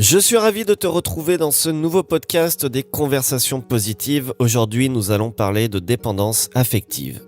Je suis ravi de te retrouver dans ce nouveau podcast des conversations positives. Aujourd'hui, nous allons parler de dépendance affective.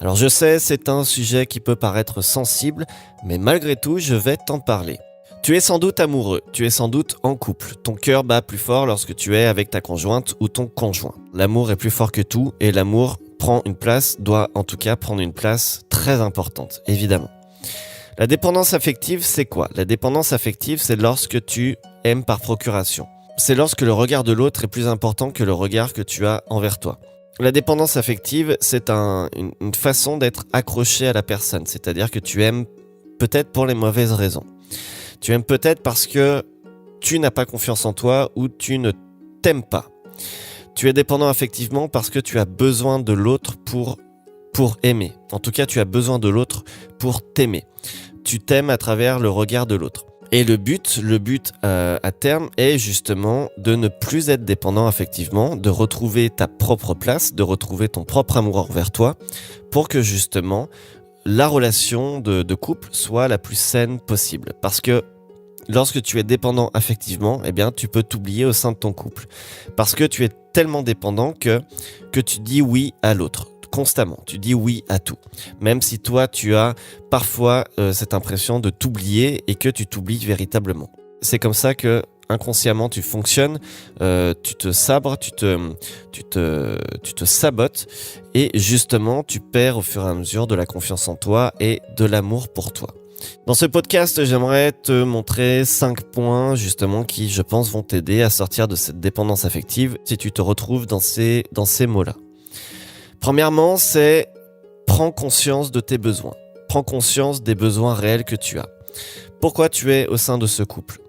Alors je sais, c'est un sujet qui peut paraître sensible, mais malgré tout, je vais t'en parler. Tu es sans doute amoureux, tu es sans doute en couple. Ton cœur bat plus fort lorsque tu es avec ta conjointe ou ton conjoint. L'amour est plus fort que tout et l'amour doit en tout cas prendre une place très importante, évidemment. La dépendance affective, c'est quoi ? La dépendance affective, c'est lorsque tu aimes par procuration. C'est lorsque le regard de l'autre est plus important que le regard que tu as envers toi. La dépendance affective, c'est une façon d'être accroché à la personne. C'est-à-dire que tu aimes peut-être pour les mauvaises raisons. Tu aimes peut-être parce que tu n'as pas confiance en toi ou tu ne t'aimes pas. Tu es dépendant affectivement parce que tu as besoin de l'autre pour aimer. En tout cas, tu as besoin de l'autre pour t'aimer. Tu t'aimes à travers le regard de l'autre. Et le but à terme est justement de ne plus être dépendant affectivement, de retrouver ta propre place, de retrouver ton propre amour envers toi, pour que justement la relation de couple soit la plus saine possible. Parce que lorsque tu es dépendant affectivement, eh bien, tu peux t'oublier au sein de ton couple. Parce que tu es tellement dépendant que tu dis oui à l'autre. Constamment, tu dis oui à tout. Même si toi, tu as parfois cette impression de t'oublier et que tu t'oublies véritablement. C'est comme ça que inconsciemment tu fonctionnes, tu te sabres, tu te sabotes et justement tu perds au fur et à mesure de la confiance en toi et de l'amour pour toi. Dans ce podcast, j'aimerais te montrer 5 points justement qui, je pense, vont t'aider à sortir de cette dépendance affective si tu te retrouves dans ces mots-là. Premièrement, c'est prends conscience de tes besoins. Prends conscience des besoins réels que tu as. Pourquoi tu es au sein de ce couple ?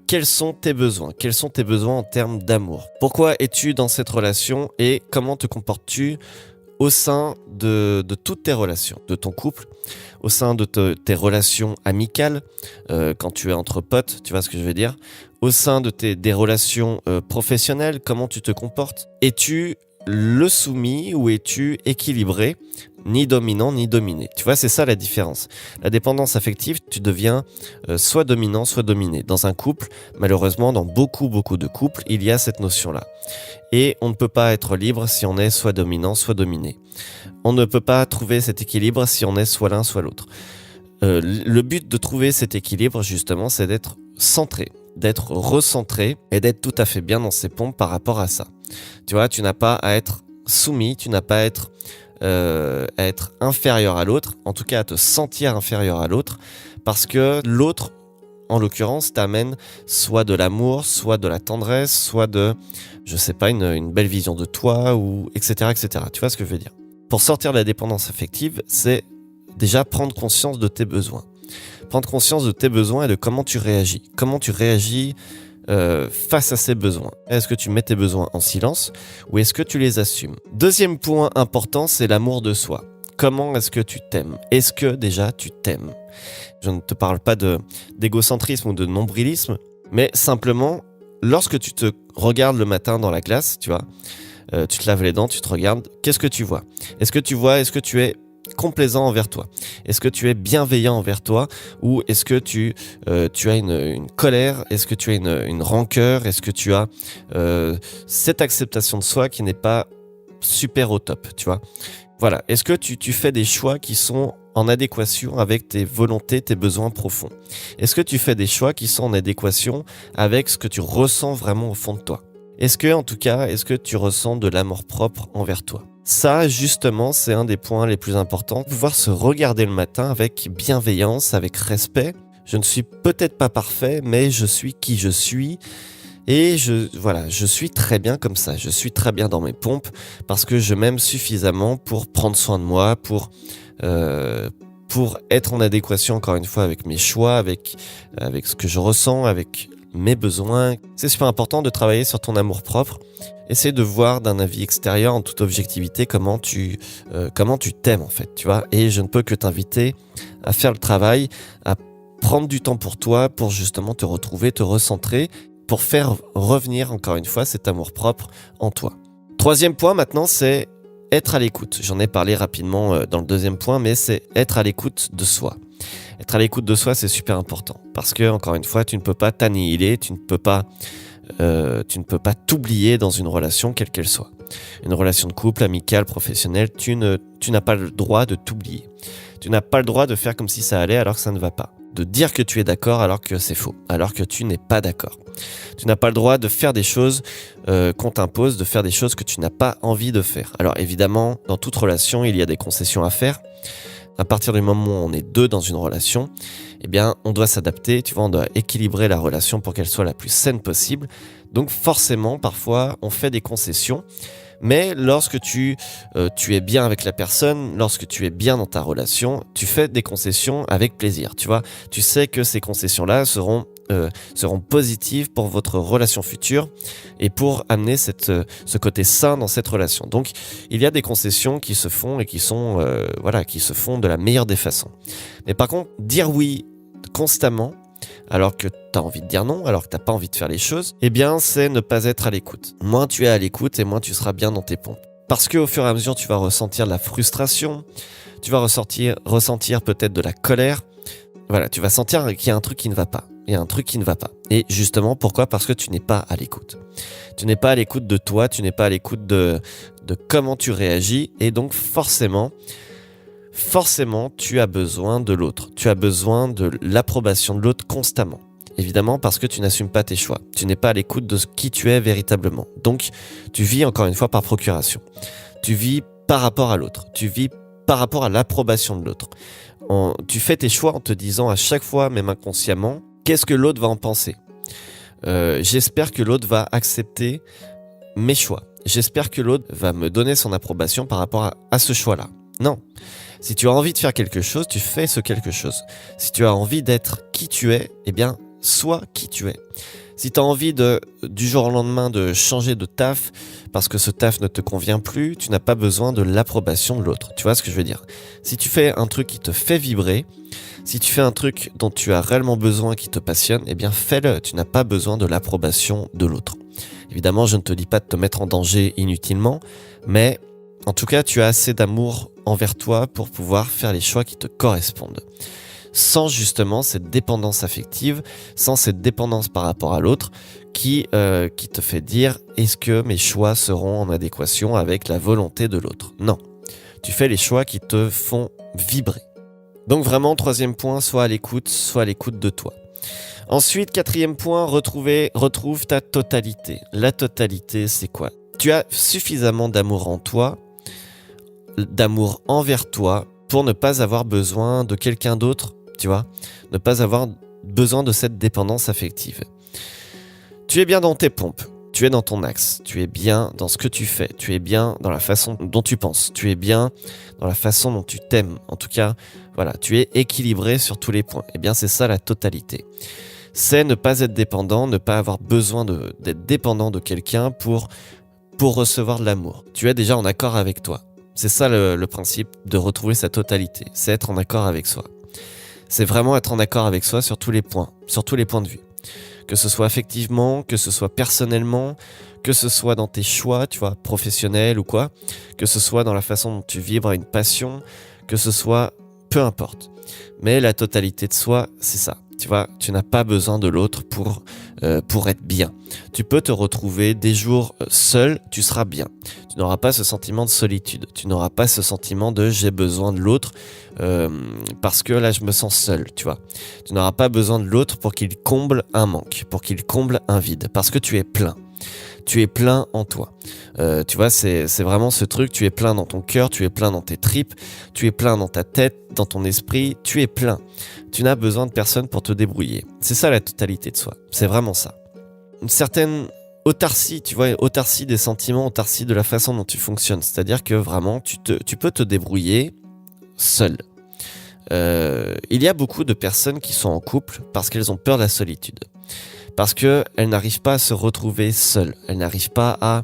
Quels sont tes besoins ? Quels sont tes besoins en termes d'amour ? Pourquoi es-tu dans cette relation et comment te comportes-tu au sein de toutes tes relations, de ton couple, au sein de tes relations amicales, quand tu es entre potes, tu vois ce que je veux dire ? Au sein de des relations professionnelles, comment tu te comportes ? Es-tu le soumis ou es-tu équilibré, ni dominant ni dominé ? Tu vois, c'est ça la différence. La dépendance affective, tu deviens soit dominant, soit dominé. Dans un couple, malheureusement, dans beaucoup de couples, il y a cette notion-là. Et on ne peut pas être libre si on est soit dominant, soit dominé. On ne peut pas trouver cet équilibre si on est soit l'un, soit l'autre. Le but de trouver cet équilibre, justement, c'est d'être centré, d'être recentré et d'être tout à fait bien dans ses pompes par rapport à ça. Tu vois, tu n'as pas à être soumis, tu n'as pas à être inférieur à l'autre, en tout cas à te sentir inférieur à l'autre, parce que l'autre, en l'occurrence, t'amène soit de l'amour, soit de la tendresse, soit de, je sais pas, une belle vision de toi, ou etc., etc. Tu vois ce que je veux dire ? Pour sortir de la dépendance affective, c'est déjà prendre conscience de tes besoins. Prendre conscience de tes besoins et de comment tu réagis. Comment tu réagis face à ces besoins. Est-ce que tu mets tes besoins en silence ou est-ce que tu les assumes ? Deuxième point important, c'est l'amour de soi. Comment est-ce que tu t'aimes ? Est-ce que déjà tu t'aimes ? Je ne te parle pas d'égocentrisme ou de nombrilisme, mais simplement, lorsque tu te regardes le matin dans la glace, tu vois, tu te laves les dents, tu te regardes, qu'est-ce que tu vois ? Est-ce que tu es complaisant envers toi ? Est-ce que tu es bienveillant envers toi ? Ou est-ce que tu as une colère ? Est-ce que tu as une rancœur ? Est-ce que tu as cette acceptation de soi qui n'est pas super au top, tu vois ? Voilà. Est-ce que tu fais des choix qui sont en adéquation avec tes volontés, tes besoins profonds ? Est-ce que tu fais des choix qui sont en adéquation avec ce que tu ressens vraiment au fond de toi ? Est-ce que tu ressens de l'amour-propre envers toi ? Ça, justement, c'est un des points les plus importants. Pouvoir se regarder le matin avec bienveillance, avec respect. Je ne suis peut-être pas parfait, mais je suis qui je suis. Et je suis très bien comme ça. Je suis très bien dans mes pompes parce que je m'aime suffisamment pour prendre soin de moi, pour être en adéquation, encore une fois, avec mes choix, avec ce que je ressens, avec mes besoins. C'est super important de travailler sur ton amour-propre. Essaie de voir d'un avis extérieur, en toute objectivité, comment tu t'aimes en fait, tu vois. Et je ne peux que t'inviter à faire le travail, à prendre du temps pour toi, pour justement te retrouver, te recentrer, pour faire revenir encore une fois cet amour-propre en toi. Troisième point maintenant, c'est être à l'écoute. J'en ai parlé rapidement dans le deuxième point, mais c'est être à l'écoute de soi. Être à l'écoute de soi, c'est super important parce que, encore une fois, tu ne peux pas t'annihiler, tu ne peux pas t'oublier dans une relation quelle qu'elle soit. Une relation de couple, amicale, professionnelle, tu n'as pas le droit de t'oublier. Tu n'as pas le droit de faire comme si ça allait alors que ça ne va pas. De dire que tu es d'accord alors que c'est faux, alors que tu n'es pas d'accord. Tu n'as pas le droit de faire des choses qu'on t'impose, de faire des choses que tu n'as pas envie de faire. Alors évidemment, dans toute relation, il y a des concessions à faire. À partir du moment où on est deux dans une relation, eh bien, on doit s'adapter, tu vois, on doit équilibrer la relation pour qu'elle soit la plus saine possible. Donc forcément, parfois, on fait des concessions. Mais lorsque tu es bien avec la personne, lorsque tu es bien dans ta relation, tu fais des concessions avec plaisir, tu vois. Tu sais que ces concessions-là seront positives pour votre relation future et pour amener ce côté sain dans cette relation. Donc, il y a des concessions qui se font et qui se font de la meilleure des façons. Mais par contre, dire oui constamment, alors que tu as envie de dire non, alors que tu n'as pas envie de faire les choses, eh bien, c'est ne pas être à l'écoute. Moins tu es à l'écoute et moins tu seras bien dans tes pompes. Parce qu'au fur et à mesure, tu vas ressentir de la frustration, tu vas ressentir peut-être de la colère. Voilà, tu vas sentir qu'il y a un truc qui ne va pas. Il y a un truc qui ne va pas. Et justement, pourquoi ? Parce que tu n'es pas à l'écoute. Tu n'es pas à l'écoute de toi, tu n'es pas à l'écoute de comment tu réagis. Et donc, forcément, tu as besoin de l'autre. Tu as besoin de l'approbation de l'autre constamment. Évidemment, parce que tu n'assumes pas tes choix. Tu n'es pas à l'écoute de qui tu es véritablement. Donc, tu vis encore une fois par procuration. Tu vis par rapport à l'autre. Tu vis par rapport à l'approbation de l'autre. Tu fais tes choix en te disant à chaque fois, même inconsciemment, qu'est-ce que l'autre va en penser ? J'espère que l'autre va accepter mes choix. J'espère que l'autre va me donner son approbation par rapport à ce choix-là. Non. Si tu as envie de faire quelque chose, tu fais ce quelque chose. Si tu as envie d'être qui tu es, eh bien, sois qui tu es. Si tu as envie du jour au lendemain de changer de taf parce que ce taf ne te convient plus, tu n'as pas besoin de l'approbation de l'autre. Tu vois ce que je veux dire ? Si tu fais un truc qui te fait vibrer, si tu fais un truc dont tu as réellement besoin, qui te passionne, eh bien fais-le. Tu n'as pas besoin de l'approbation de l'autre. Évidemment, je ne te dis pas de te mettre en danger inutilement, mais en tout cas, tu as assez d'amour envers toi pour pouvoir faire les choix qui te correspondent. Sans justement cette dépendance affective, sans cette dépendance par rapport à l'autre qui te fait dire « est-ce que mes choix seront en adéquation avec la volonté de l'autre ?» Non, tu fais les choix qui te font vibrer. Donc vraiment, troisième point, sois à l'écoute de toi. Ensuite, quatrième point, retrouve ta totalité. La totalité, c'est quoi ? Tu as suffisamment d'amour en toi, d'amour envers toi pour ne pas avoir besoin de quelqu'un d'autre, tu vois, ne pas avoir besoin de cette dépendance affective. Tu es bien dans tes pompes, tu es dans ton axe, tu es bien dans ce que tu fais, tu es bien dans la façon dont tu penses, tu es bien dans la façon dont tu t'aimes. En tout cas, voilà, tu es équilibré sur tous les points. Eh bien, c'est ça la totalité. C'est ne pas être dépendant, ne pas avoir besoin d'être dépendant de quelqu'un pour recevoir de l'amour. Tu es déjà en accord avec toi. C'est ça le principe de retrouver sa totalité. C'est être en accord avec soi. C'est vraiment être en accord avec soi sur tous les points de vue. Que ce soit affectivement, que ce soit personnellement, que ce soit dans tes choix, tu vois, professionnels ou quoi, que ce soit dans la façon dont tu vibres à une passion, que ce soit, peu importe. Mais la totalité de soi, c'est ça. Tu vois, tu n'as pas besoin de l'autre pour être bien. Tu peux te retrouver des jours seul, tu seras bien. Tu n'auras pas ce sentiment de solitude. Tu n'auras pas ce sentiment de j'ai besoin de l'autre parce que là je me sens seul, tu vois. Tu n'auras pas besoin de l'autre pour qu'il comble un manque, pour qu'il comble un vide, parce que tu es plein. Tu es plein en toi. Tu vois, c'est vraiment ce truc, tu es plein dans ton cœur, tu es plein dans tes tripes, tu es plein dans ta tête, dans ton esprit, tu es plein. Tu n'as besoin de personne pour te débrouiller. C'est ça la totalité de soi, c'est vraiment ça. Une certaine autarcie, tu vois, autarcie des sentiments, autarcie de la façon dont tu fonctionnes. C'est-à-dire que vraiment, tu peux te débrouiller seul. Il y a beaucoup de personnes qui sont en couple parce qu'elles ont peur de la solitude. Parce qu'elles n'arrivent pas à se retrouver seules. Elles n'arrivent pas à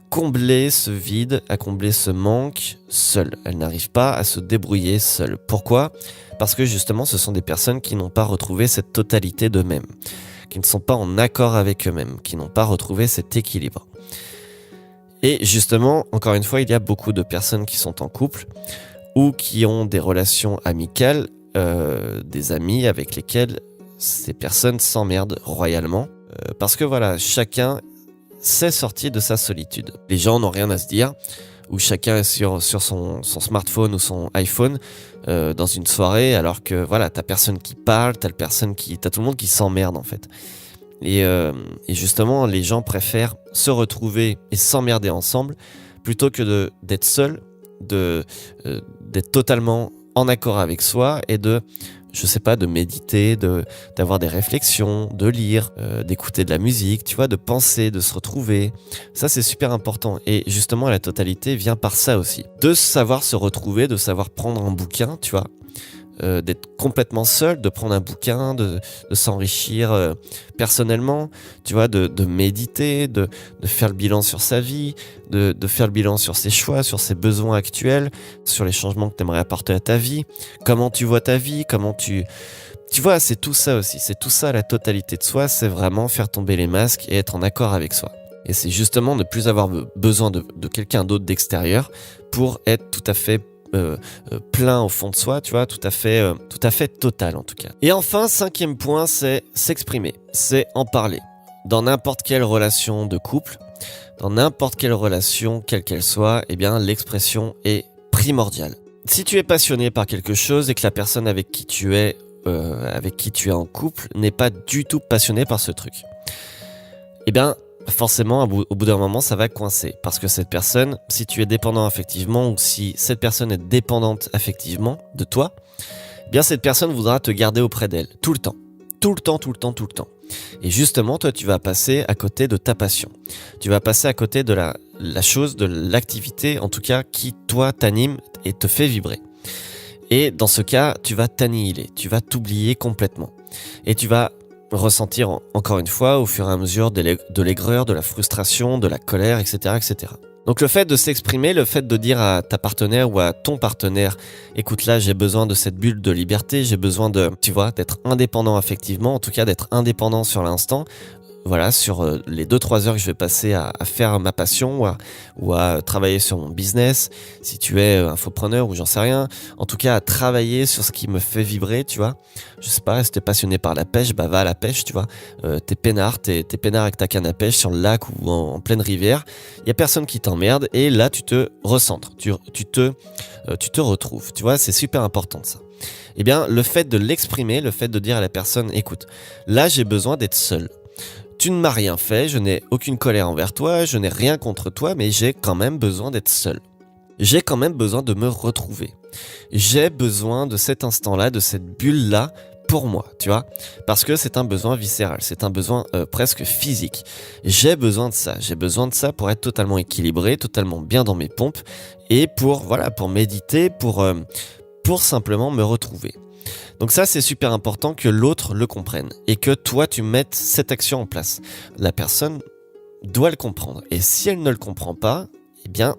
combler ce vide, à combler ce manque seules. Elles n'arrivent pas à se débrouiller seules. Pourquoi ? Parce que justement, ce sont des personnes qui n'ont pas retrouvé cette totalité d'eux-mêmes, qui ne sont pas en accord avec eux-mêmes, qui n'ont pas retrouvé cet équilibre. Et justement, encore une fois, il y a beaucoup de personnes qui sont en couple ou qui ont des relations amicales des amis avec lesquels ces personnes s'emmerdent royalement. Parce que voilà, chacun s'est sorti de sa solitude. Les gens n'ont rien à se dire, où chacun est sur son smartphone ou son iPhone dans une soirée, alors que voilà, t'as personne qui parle, t'as tout le monde qui s'emmerde en fait. Et justement, les gens préfèrent se retrouver et s'emmerder ensemble plutôt que d'être seul, d'être totalement en accord avec soi et de méditer, d'avoir des réflexions, de lire, d'écouter de la musique, tu vois, de penser, de se retrouver. Ça, c'est super important. Et justement, la totalité vient par ça aussi. De savoir se retrouver, de savoir prendre un bouquin, tu vois, d'être complètement seul, de prendre un bouquin, de s'enrichir personnellement, tu vois, de méditer, de faire le bilan sur sa vie, de faire le bilan sur ses choix, sur ses besoins actuels, sur les changements que tu aimerais apporter à ta vie, comment tu vois ta vie, comment tu vois, c'est tout ça aussi, c'est tout ça la totalité de soi, c'est vraiment faire tomber les masques et être en accord avec soi. Et c'est justement ne plus avoir besoin de quelqu'un d'autre d'extérieur pour être tout à fait plein au fond de soi, tu vois, tout à fait total en tout cas. Et enfin, 5e point, c'est s'exprimer, c'est en parler. Dans n'importe quelle relation de couple, dans n'importe quelle relation, quelle qu'elle soit, eh bien, l'expression est primordiale. Si tu es passionné par quelque chose et que la personne avec qui tu es en couple n'est pas du tout passionnée par ce truc, eh bien, forcément, au bout d'un moment, ça va coincer. Parce que cette personne, si tu es dépendant affectivement ou si cette personne est dépendante affectivement de toi, eh bien cette personne voudra te garder auprès d'elle tout le temps. Tout le temps, tout le temps, tout le temps. Et justement, toi, tu vas passer à côté de ta passion. Tu vas passer à côté de la chose, de l'activité, en tout cas, qui, toi, t'anime et te fait vibrer. Et dans ce cas, tu vas t'annihiler, tu vas t'oublier complètement. Et tu vas ressentir encore une fois au fur et à mesure de l'aigreur, de la frustration, de la colère, etc., etc. Donc le fait de s'exprimer, le fait de dire à ta partenaire ou à ton partenaire, écoute là, j'ai besoin de cette bulle de liberté, j'ai besoin d'être indépendant affectivement, en tout cas d'être indépendant sur l'instant. Voilà, sur les 2-3 heures que je vais passer à faire ma passion ou à travailler sur mon business, si tu es infopreneur ou j'en sais rien, en tout cas à travailler sur ce qui me fait vibrer, tu vois. Je sais pas, si t'es passionné par la pêche, bah va à la pêche, tu vois. T'es peinard avec ta canne à pêche sur le lac ou en pleine rivière, y a personne qui t'emmerde et là tu te recentres, tu te retrouves, tu vois, c'est super important ça. Eh bien, le fait de l'exprimer, le fait de dire à la personne, écoute, là j'ai besoin d'être seul. Tu ne m'as rien fait, je n'ai aucune colère envers toi, je n'ai rien contre toi, mais j'ai quand même besoin d'être seul. J'ai quand même besoin de me retrouver. J'ai besoin de cet instant-là, de cette bulle-là pour moi, tu vois, parce que c'est un besoin viscéral, c'est un besoin presque physique. J'ai besoin de ça pour être totalement équilibré, totalement bien dans mes pompes et pour méditer, pour simplement me retrouver. Donc ça, c'est super important que l'autre le comprenne et que toi, tu mettes cette action en place. La personne doit le comprendre. Et si elle ne le comprend pas, eh bien,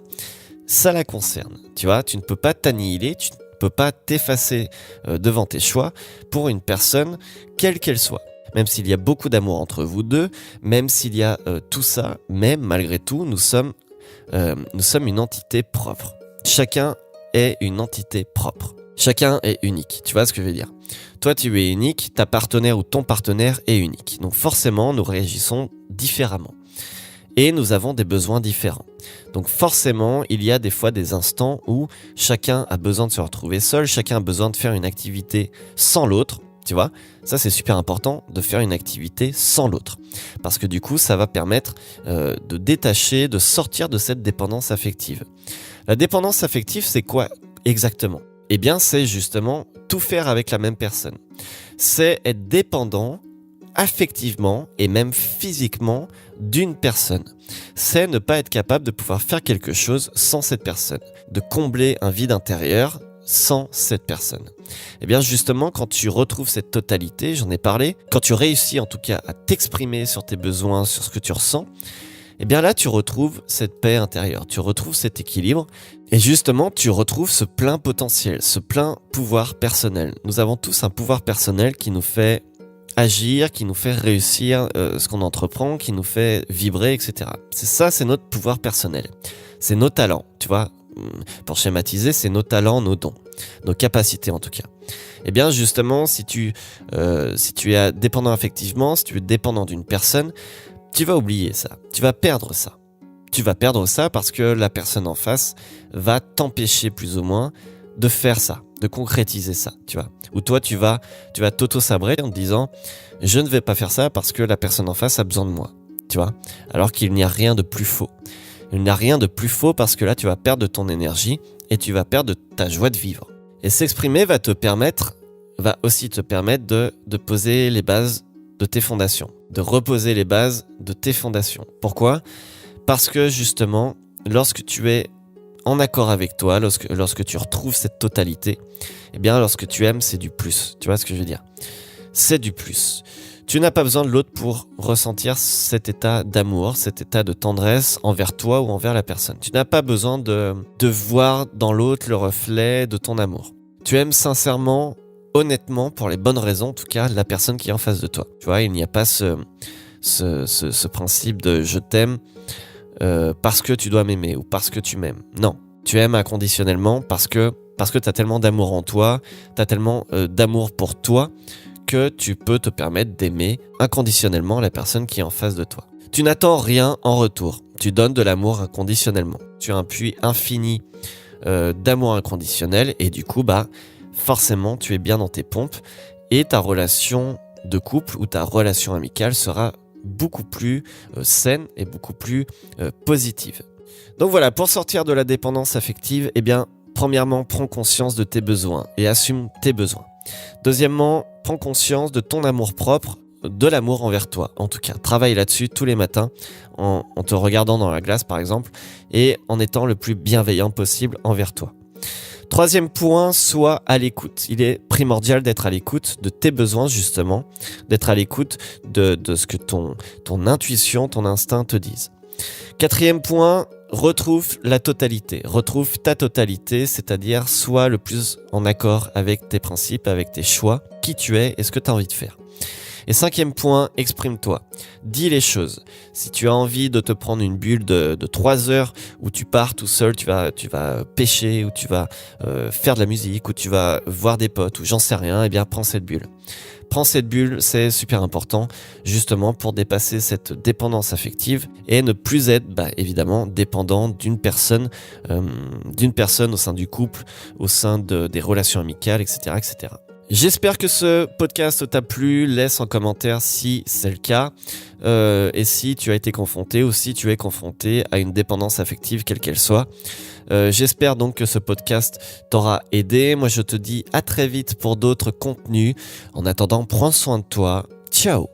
ça la concerne. Tu vois, tu ne peux pas t'annihiler, tu ne peux pas t'effacer devant tes choix pour une personne, quelle qu'elle soit. Même s'il y a beaucoup d'amour entre vous deux, même s'il y a tout ça, même malgré tout, nous sommes une entité propre. Chacun est une entité propre. Chacun est unique, tu vois ce que je veux dire. Toi, tu es unique, ta partenaire ou ton partenaire est unique. Donc forcément, nous réagissons différemment. Et nous avons des besoins différents. Donc forcément, il y a des fois des instants où chacun a besoin de se retrouver seul, chacun a besoin de faire une activité sans l'autre. Tu vois, ça c'est super important de faire une activité sans l'autre. Parce que du coup, ça va permettre de détacher, de sortir de cette dépendance affective. La dépendance affective, c'est quoi exactement ? Eh bien, c'est justement tout faire avec la même personne. C'est être dépendant affectivement et même physiquement d'une personne. C'est ne pas être capable de pouvoir faire quelque chose sans cette personne, de combler un vide intérieur sans cette personne. Eh bien, justement, quand tu retrouves cette totalité, j'en ai parlé, quand tu réussis en tout cas à t'exprimer sur tes besoins, sur ce que tu ressens, eh bien là, tu retrouves cette paix intérieure, tu retrouves cet équilibre et justement, tu retrouves ce plein potentiel, ce plein pouvoir personnel. Nous avons tous un pouvoir personnel qui nous fait agir, qui nous fait réussir ce qu'on entreprend, qui nous fait vibrer, etc. C'est notre pouvoir personnel. C'est nos talents, tu vois. pour schématiser, c'est nos talents, nos dons, nos capacités en tout cas. Eh bien justement, si tu es dépendant affectivement, si tu es dépendant d'une personne, tu vas oublier ça, tu vas perdre ça. Tu vas perdre ça parce que la personne en face va t'empêcher plus ou moins de faire ça, de concrétiser ça, tu vois. Ou toi, tu vas t'auto-sabrer en te disant « Je ne vais pas faire ça parce que la personne en face a besoin de moi », tu vois. Alors qu'il n'y a rien de plus faux. Il n'y a rien de plus faux parce que là, tu vas perdre de ton énergie et tu vas perdre de ta joie de vivre. Et s'exprimer va aussi te permettre de poser les bases de tes fondations, de reposer les bases de tes fondations. Pourquoi ? Parce que justement, lorsque tu es en accord avec toi, lorsque tu retrouves cette totalité, eh bien lorsque tu aimes, c'est du plus. Tu vois ce que je veux dire ? C'est du plus. Tu n'as pas besoin de l'autre pour ressentir cet état d'amour, cet état de tendresse envers toi ou envers la personne. Tu n'as pas besoin de voir dans l'autre le reflet de ton amour. Tu aimes sincèrement, honnêtement, pour les bonnes raisons, en tout cas, la personne qui est en face de toi. Tu vois, il n'y a pas ce principe de « je t'aime » parce que tu dois m'aimer ou parce que tu m'aimes. Non, tu aimes inconditionnellement parce que tu as tellement d'amour en toi, tu as tellement d'amour pour toi que tu peux te permettre d'aimer inconditionnellement la personne qui est en face de toi. Tu n'attends rien en retour, tu donnes de l'amour inconditionnellement. Tu as un puits infini d'amour inconditionnel et du coup, forcément, tu es bien dans tes pompes et ta relation de couple ou ta relation amicale sera beaucoup plus saine et beaucoup plus positive. Donc voilà, pour sortir de la dépendance affective, eh bien, premièrement, prends conscience de tes besoins et assume tes besoins. Deuxièmement, prends conscience de ton amour-propre, de l'amour envers toi. En tout cas, travaille là-dessus tous les matins en te regardant dans la glace par exemple et en étant le plus bienveillant possible envers toi. Troisième point, sois à l'écoute. Il est primordial d'être à l'écoute de tes besoins justement, d'être à l'écoute de ce que ton intuition, ton instinct te disent. Quatrième point, retrouve la totalité. Retrouve ta totalité, c'est-à-dire sois le plus en accord avec tes principes, avec tes choix, qui tu es et ce que tu as envie de faire. Et cinquième point, exprime-toi. Dis les choses. Si tu as envie de te prendre une bulle de 3 heures où tu pars tout seul, tu vas pêcher, ou tu vas faire de la musique, ou tu vas voir des potes, ou j'en sais rien, eh bien prends cette bulle. Prends cette bulle, c'est super important, justement pour dépasser cette dépendance affective et ne plus être, évidemment, dépendant d'une personne au sein du couple, au sein des relations amicales, etc., etc. J'espère que ce podcast t'a plu, laisse en commentaire si c'est le cas et si tu as été confronté ou si tu es confronté à une dépendance affective quelle qu'elle soit. J'espère donc que ce podcast t'aura aidé. Moi je te dis à très vite pour d'autres contenus. En attendant, prends soin de toi. Ciao.